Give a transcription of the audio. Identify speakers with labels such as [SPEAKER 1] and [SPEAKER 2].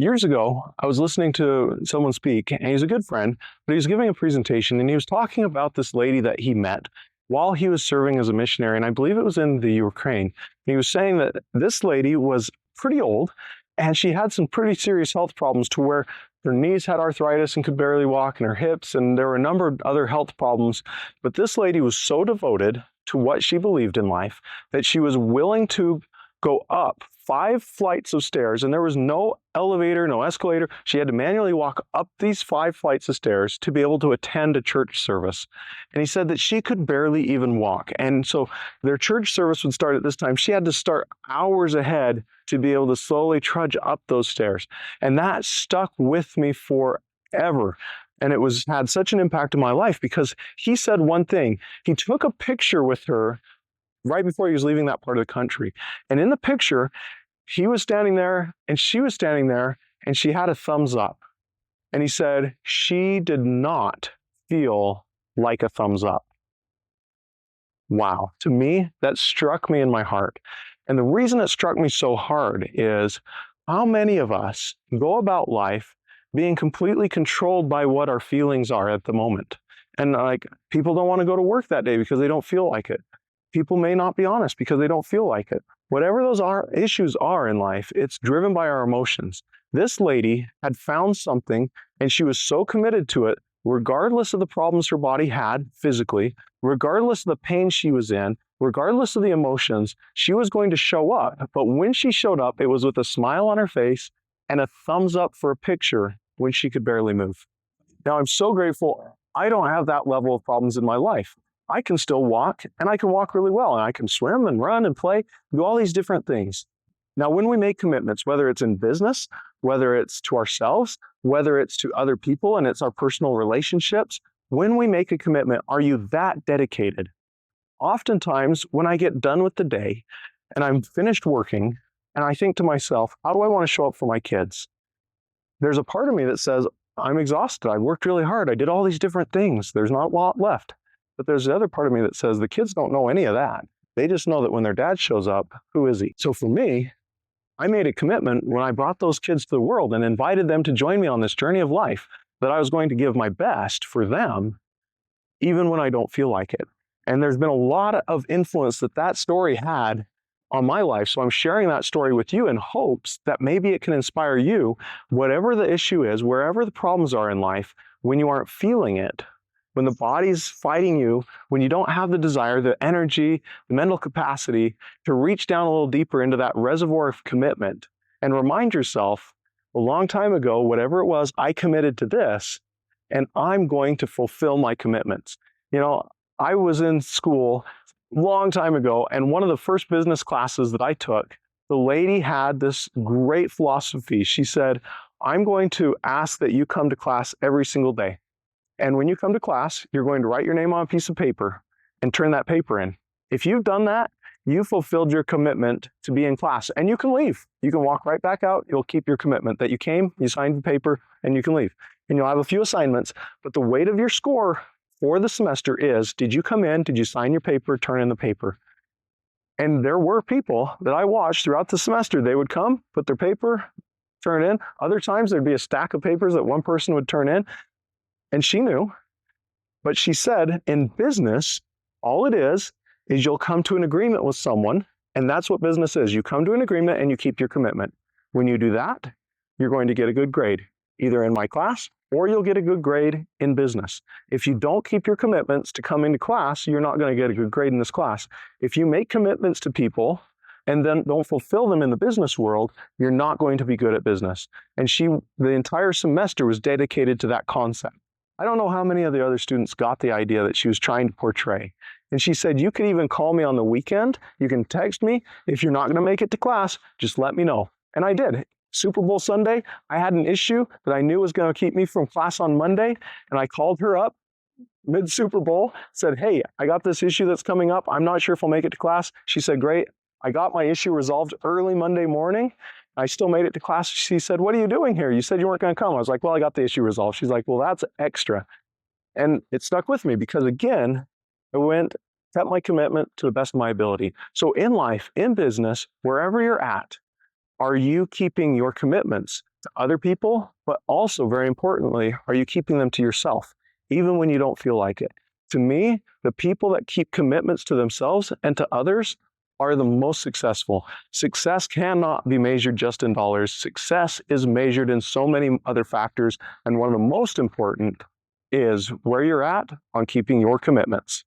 [SPEAKER 1] Years ago, I was listening to someone speak, and he's a good friend, but he was giving a presentation, and he was talking about this lady that he met while he was serving as a missionary, and I believe it was in the Ukraine. He was saying that this lady was pretty old, and she had some pretty serious health problems to where her knees had arthritis and could barely walk, and her hips, and there were a number of other health problems. But this lady was so devoted to what she believed in life that she was willing to go up 5 flights of stairs, and there was no elevator, no escalator. She had to manually walk up these 5 flights of stairs to be able to attend a church service. And he said that she could barely even walk. And so their church service would start at this time. She had to start hours ahead to be able to slowly trudge up those stairs. And that stuck with me forever. And it had such an impact on my life because he said one thing. He took a picture with her right before he was leaving that part of the country. And in the picture, he was standing there and she was standing there and she had a thumbs up. And he said, she did not feel like a thumbs up. Wow. To me, that struck me in my heart. And the reason it struck me so hard is how many of us go about life being completely controlled by what our feelings are at the moment. And like people don't want to go to work that day because they don't feel like it. People may not be honest because they don't feel like it. Whatever those issues are in life, it's driven by our emotions. This lady had found something and she was so committed to it, regardless of the problems her body had physically, regardless of the pain she was in, regardless of the emotions, she was going to show up. But when she showed up, it was with a smile on her face and a thumbs up for a picture when she could barely move. Now, I'm so grateful I don't have that level of problems in my life. I can still walk, and I can walk really well, and I can swim and run and play, do all these different things. Now, when we make commitments, whether it's in business, whether it's to ourselves, whether it's to other people, and it's our personal relationships, when we make a commitment, are you that dedicated? Oftentimes, when I get done with the day, and I'm finished working, and I think to myself, how do I want to show up for my kids? There's a part of me that says, I'm exhausted. I worked really hard. I did all these different things. There's not a lot left. But there's the other part of me that says the kids don't know any of that. They just know that when their dad shows up, who is he? So for me, I made a commitment when I brought those kids to the world and invited them to join me on this journey of life that I was going to give my best for them, even when I don't feel like it. And there's been a lot of influence that story had on my life. So I'm sharing that story with you in hopes that maybe it can inspire you, whatever the issue is, wherever the problems are in life, when you aren't feeling it, when the body's fighting you, when you don't have the desire, the energy, the mental capacity to reach down a little deeper into that reservoir of commitment and remind yourself, a long time ago, whatever it was, I committed to this, and I'm going to fulfill my commitments. You know, I was in school a long time ago, and one of the first business classes that I took, the lady had this great philosophy. She said, I'm going to ask that you come to class every single day. And when you come to class, you're going to write your name on a piece of paper and turn that paper in. If you've done that, you fulfilled your commitment to be in class, and you can leave. You can walk right back out. You'll keep your commitment that you came, you signed the paper, and you can leave. And you'll have a few assignments, but the weight of your score for the semester is, did you come in, did you sign your paper, turn in the paper? And there were people that I watched throughout the semester. They would come, put their paper, turn in. Other times there'd be a stack of papers that one person would turn in. And she knew, but she said, in business, all it is you'll come to an agreement with someone, and that's what business is. You come to an agreement and you keep your commitment. When you do that, you're going to get a good grade, either in my class or you'll get a good grade in business. If you don't keep your commitments to come into class, you're not going to get a good grade in this class. If you make commitments to people and then don't fulfill them in the business world, you're not going to be good at business. And the entire semester was dedicated to that concept. I don't know how many of the other students got the idea that she was trying to portray. And she said, you can even call me on the weekend. You can text me. If you're not going to make it to class, just let me know. And I did. Super Bowl Sunday, I had an issue that I knew was going to keep me from class on Monday. And I called her up mid-Super Bowl, said, hey, I got this issue that's coming up. I'm not sure if I'll make it to class. She said, great. I got my issue resolved early Monday morning. I still made it to class. She said, what are you doing here? You said you weren't going to come. I was like, well, I got the issue resolved. She's like, well, that's extra. And it stuck with me because, again, I kept my commitment to the best of my ability. So in life, in business, wherever you're at, are you keeping your commitments to other people, but also, very importantly, are you keeping them to yourself, even when you don't feel like it? To me, the people that keep commitments to themselves and to others are the most successful. Success cannot be measured just in dollars. Success is measured in so many other factors, and one of the most important is where you're at on keeping your commitments.